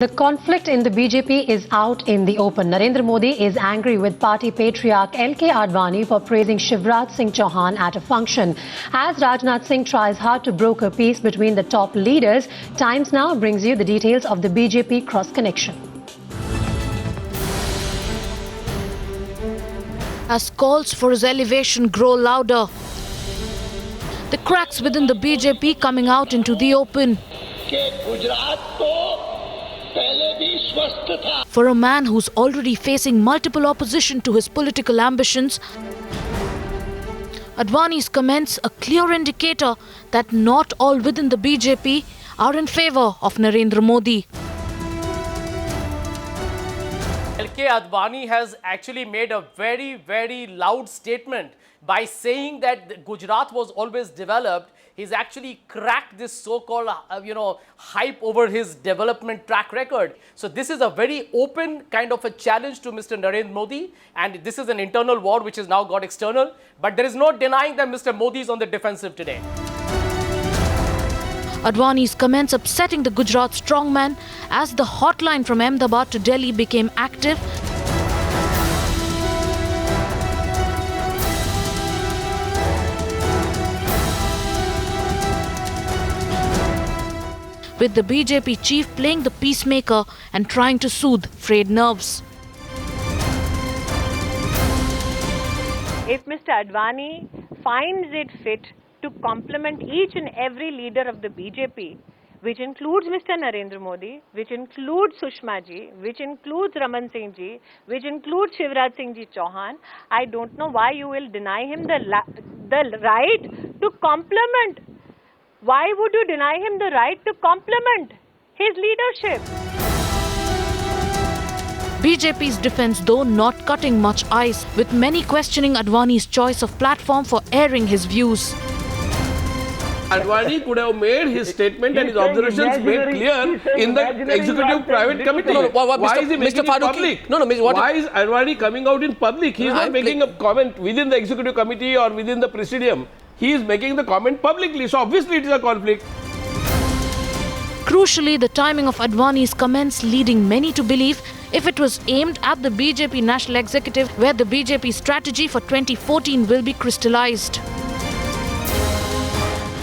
The conflict in the BJP is out in the open. Narendra Modi is angry with party patriarch L.K. Advani for praising Shivraj Singh Chauhan at a function. As Rajnath Singh tries hard to broker peace between the top leaders, Times Now brings you the details of the BJP cross-connection. As calls for his elevation grow louder, the cracks within the BJP coming out into the open. For a man who's already facing multiple opposition to his political ambitions, Advani's comments a clear indicator that not all within the BJP are in favor of Narendra Modi. L.K. Advani has actually made a very, very loud statement by saying that Gujarat was always developed. He's actually cracked this so-called, hype over his development track record. So this is a very open kind of a challenge to Mr. Narendra Modi. And this is an internal war which has now got external. But there is no denying that Mr. Modi is on the defensive today. Advani's comments upsetting the Gujarat strongman as the hotline from Ahmedabad to Delhi became active. With the BJP chief playing the peacemaker and trying to soothe frayed nerves. If Mr. Advani finds it fit to compliment each and every leader of the BJP, which includes Mr. Narendra Modi, which includes Sushma ji, which includes Raman Singh ji, which includes Shivraj Singh ji Chauhan, I don't know why you will deny him the right to compliment. Why would you deny him the right to compliment his leadership? BJP's defense, though, not cutting much ice, with many questioning Advani's choice of platform for airing his views. Advani could have made his statement and his observations made clear in the executive private committee. Why is he making it public? Why is Advani coming out in public? He is not making a comment within the executive committee or within the presidium. He is making the comment publicly. So obviously it is a conflict. Crucially, the timing of Advani's comments leading many to believe if it was aimed at the BJP National Executive, where the BJP strategy for 2014 will be crystallized.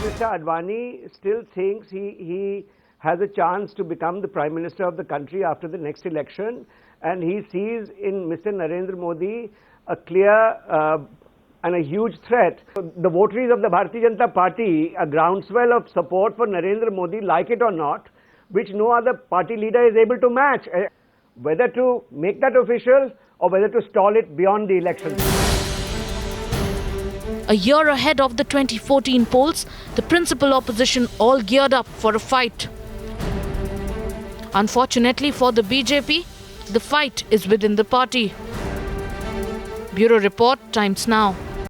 Mr. Advani still thinks he has a chance to become the Prime Minister of the country after the next election, and he sees in Mr. Narendra Modi a clear and a huge threat. The votaries of the Bharatiya Janata Party, a groundswell of support for Narendra Modi, like it or not, which no other party leader is able to match, whether to make that official or whether to stall it beyond the election. A year ahead of the 2014 polls, the principal opposition all geared up for a fight. Unfortunately for the BJP, the fight is within the party. Bureau Report, Times Now.